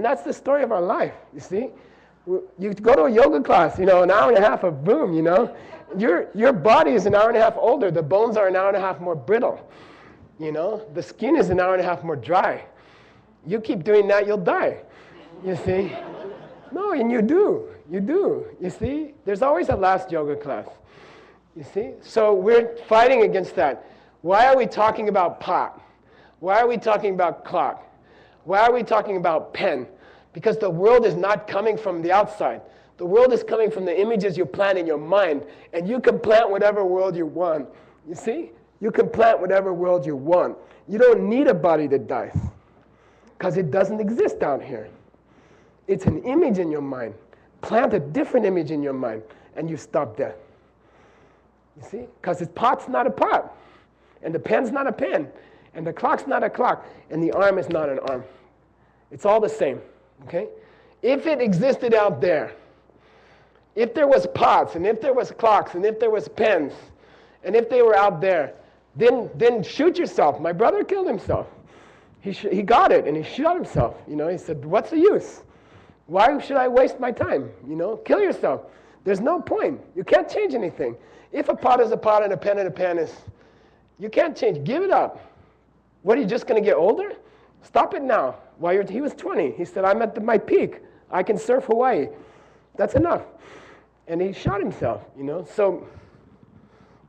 And that's the story of our life, you see. You go to a yoga class, an hour and a half of boom, Your body is an hour and a half older. The bones are an hour and a half more brittle. The skin is an hour and a half more dry. You keep doing that, you'll die, you see. No, and you do, you see. There's always a last yoga class, you see. So we're fighting against that. Why are we talking about pot? Why are we talking about clock? Why are we talking about pen? Because the world is not coming from the outside. The world is coming from the images you plant in your mind. And you can plant whatever world you want. You see? You can plant whatever world you want. You don't need a body that dies. Because it doesn't exist down here. It's an image in your mind. Plant a different image in your mind, and you stop death. You see? Because the pot's not a pot. And the pen's not a pen. And the clock's not a clock. And the arm is not an arm. It's all the same. Okay? If it existed out there, if there was pots, and if there was clocks, and if there was pens, and if they were out there, then shoot yourself. My brother killed himself. He got it, and he shot himself. He said, what's the use? Why should I waste my time? Kill yourself. There's no point. You can't change anything. If a pot is a pot and a pen is, you can't change. Give it up. What, are you just going to get older? Stop it now. He was 20. He said, I'm at my peak. I can surf Hawaii. That's enough. And he shot himself, So,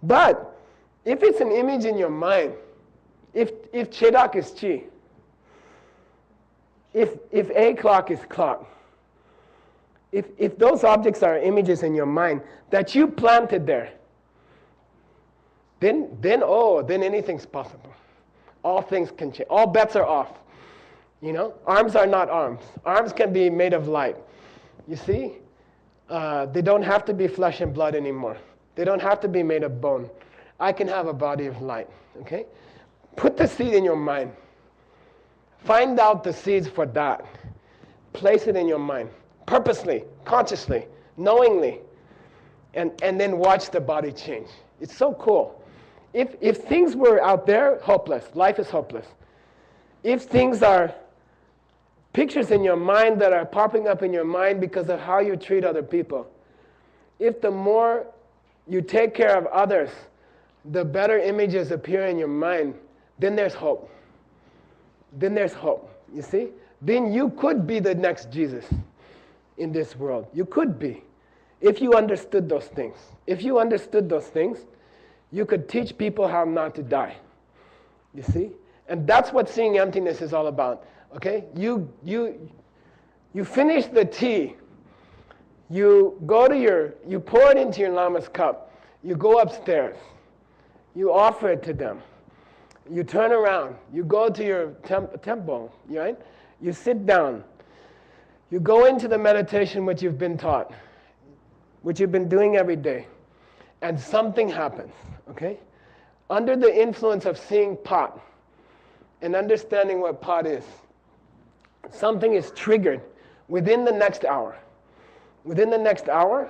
but if it's an image in your mind, if Chedak is Chi, if a clock is clock, if those objects are images in your mind that you planted there, then anything's possible. All things can change. All bets are off. Arms are not arms. Arms can be made of light. You see? They don't have to be flesh and blood anymore. They don't have to be made of bone. I can have a body of light. Okay? Put the seed in your mind. Find out the seeds for that. Place it in your mind. Purposely, consciously, knowingly. And then watch the body change. It's so cool. If things were out there, hopeless. Life is hopeless. If things are pictures in your mind that are popping up in your mind because of how you treat other people, if the more you take care of others, the better images appear in your mind, then there's hope. Then there's hope, you see? Then you could be the next Jesus in this world. You could be, if you understood those things. If you understood those things, you could teach people how not to die, you see? And that's what seeing emptiness is all about, okay? You finish the tea. You pour it into your lama's cup. You go upstairs. You offer it to them. You turn around. You go to your temple, right? You sit down. You go into the meditation which you've been taught, which you've been doing every day. And something happens, okay? Under the influence of seeing pot and understanding what pot is, something is triggered within the next hour. Within the next hour,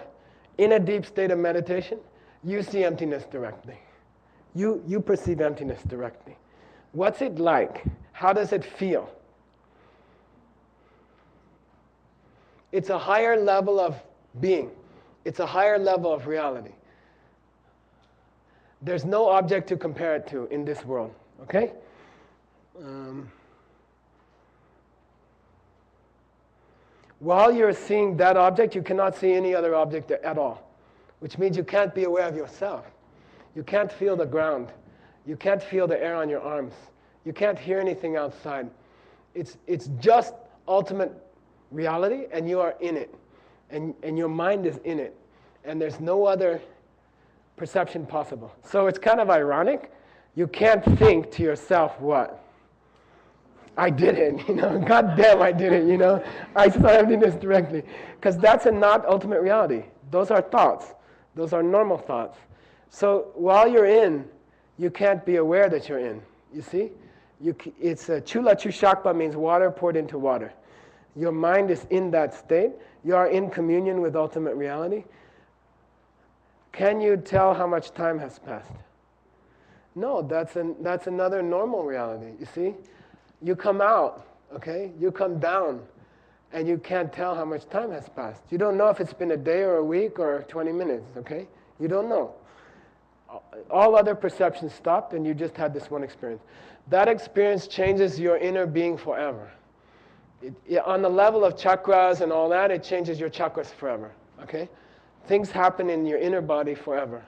in a deep state of meditation, you see emptiness directly. You perceive emptiness directly. What's it like? How does it feel? It's a higher level of being. It's a higher level of reality. There's no object to compare it to in this world, okay? While you're seeing that object, you cannot see any other object at all, which means you can't be aware of yourself. You can't feel the ground. You can't feel the air on your arms. You can't hear anything outside. It's just ultimate reality, and you are in it. And your mind is in it. And there's no other perception possible. So it's kind of ironic. You can't think to yourself, what? I did it, God damn, I did it, I saw emptiness directly. Because that's not ultimate reality. Those are thoughts. Those are normal thoughts. So while you're in, you can't be aware that you're in. You see? It's chula chushakpa means water poured into water. Your mind is in that state. You are in communion with ultimate reality. Can you tell how much time has passed? No, that's another normal reality, you see? You come out, okay? You come down. and you can't tell how much time has passed. You don't know if it's been a day or a week or 20 minutes, okay? You don't know. All other perceptions stopped, and you just had this one experience. That experience changes your inner being forever. On the level of chakras and all that, it changes your chakras forever, okay? Things happen in your inner body forever.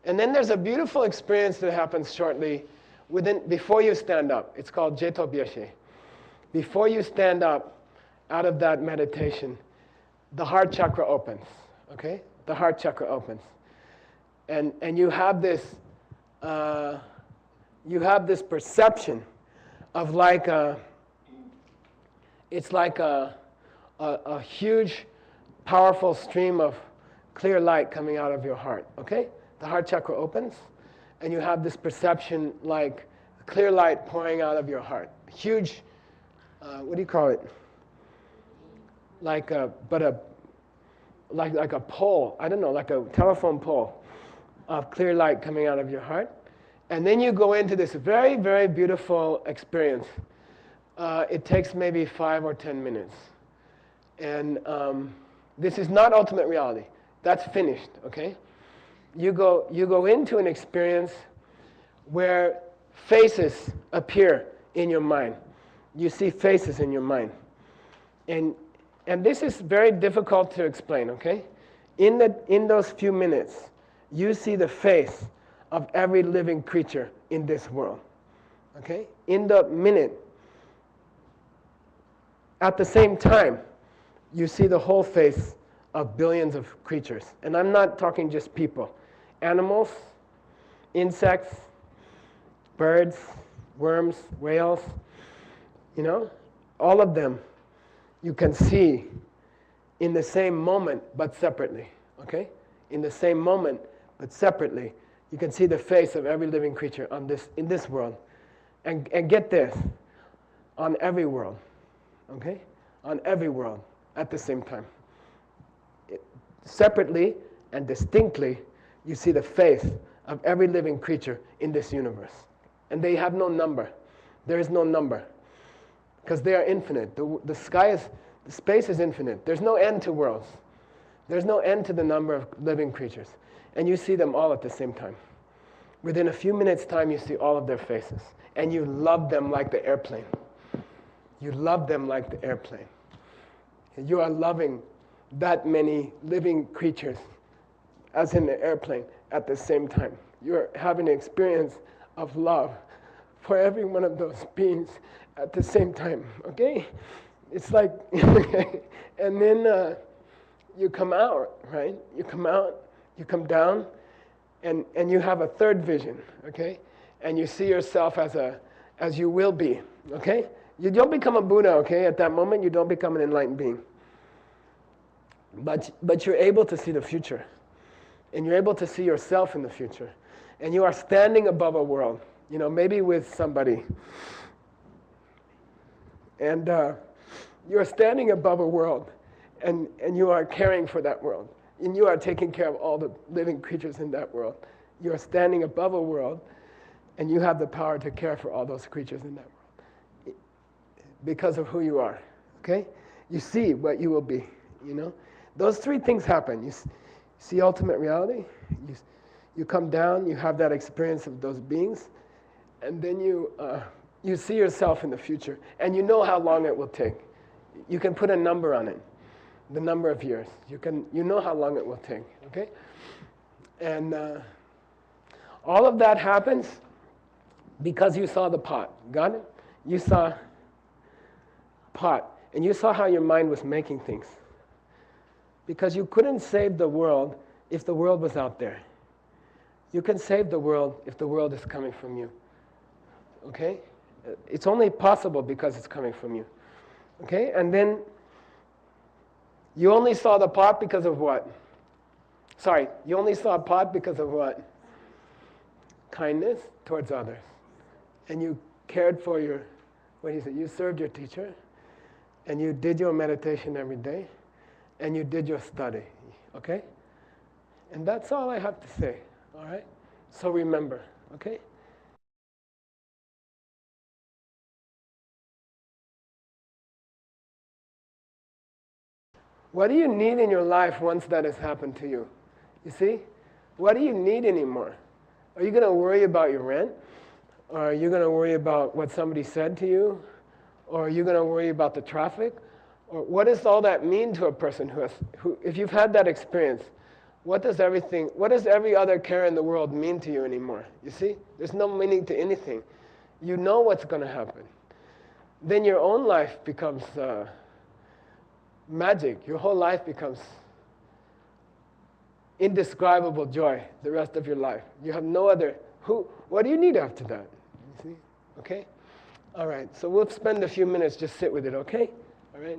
And then there's a beautiful experience that happens shortly before you stand up. It's called Jeto Byeshe. Before you stand up out of that meditation, the heart chakra opens, okay? The heart chakra opens. And you have this perception of it's like a huge, powerful stream of clear light coming out of your heart, okay? The heart chakra opens, and you have this perception like clear light pouring out of your heart. Huge, what do you call it? Like a pole, I don't know, like a telephone pole of clear light coming out of your heart. And then you go into this very, very beautiful experience. It takes maybe 5 or 10 minutes. And this is not ultimate reality. That's finished, okay? You go into an experience where faces appear in your mind. You see faces in your mind. And this is very difficult to explain, okay? In those few minutes, you see the face of every living creature in this world, okay? In the minute, at the same time, you see the whole face of billions of creatures. And I'm not talking just people. Animals, insects, birds, worms, whales, all of them you can see in the same moment but separately, okay? In the same moment but separately, you can see the face of every living creature in this world. And get this, on every world, okay? On every world at the same time. Separately and distinctly, you see the face of every living creature in this universe. And they have no number. There is no number. Because they are infinite. The space is infinite. There's no end to worlds. There's no end to the number of living creatures. And you see them all at the same time. Within a few minutes' time, you see all of their faces. And you love them like the airplane. You love them like the airplane. You are loving that many living creatures as in the airplane at the same time. You're having an experience of love for every one of those beings at the same time, okay? It's like, and then you come out, right? You come out, you come down, and you have a third vision, okay? And you see yourself as you will be, okay? You don't become a Buddha, okay? At that moment, you don't become an enlightened being. But you're able to see the future. And you're able to see yourself in the future. And you are standing above a world, maybe with somebody. And you're standing above a world, and you are caring for that world. And you are taking care of all the living creatures in that world. You are standing above a world, and you have the power to care for all those creatures in that world. Because of who you are, okay? You see what you will be, Those three things happen. You see ultimate reality, you come down, you have that experience of those beings, and then you see yourself in the future, and you know how long it will take. You can put a number on it, the number of years. You know how long it will take, okay? And all of that happens because you saw the pot. Got it? You saw pot, and you saw how your mind was making things. Because you couldn't save the world if the world was out there. You can save the world if the world is coming from you. Okay? It's only possible because it's coming from you. Okay? And then you only saw the pot because of what? Sorry, you only saw a pot because of what? Kindness towards others. And you cared for you served your teacher, and you did your meditation every day, and you did your study, okay? And that's all I have to say, all right? So remember, okay? What do you need in your life once that has happened to you? You see? What do you need anymore? Are you going to worry about your rent? Or are you going to worry about what somebody said to you? Or are you going to worry about the traffic? Or what does all that mean to a person who, if you've had that experience, what does every other care in the world mean to you anymore? You see? There's no meaning to anything. You know what's going to happen. Then your own life becomes magic. Your whole life becomes indescribable joy the rest of your life. You have no other, what do you need after that? You see? Okay? All right, so we'll spend a few minutes just sit with it, okay? All right?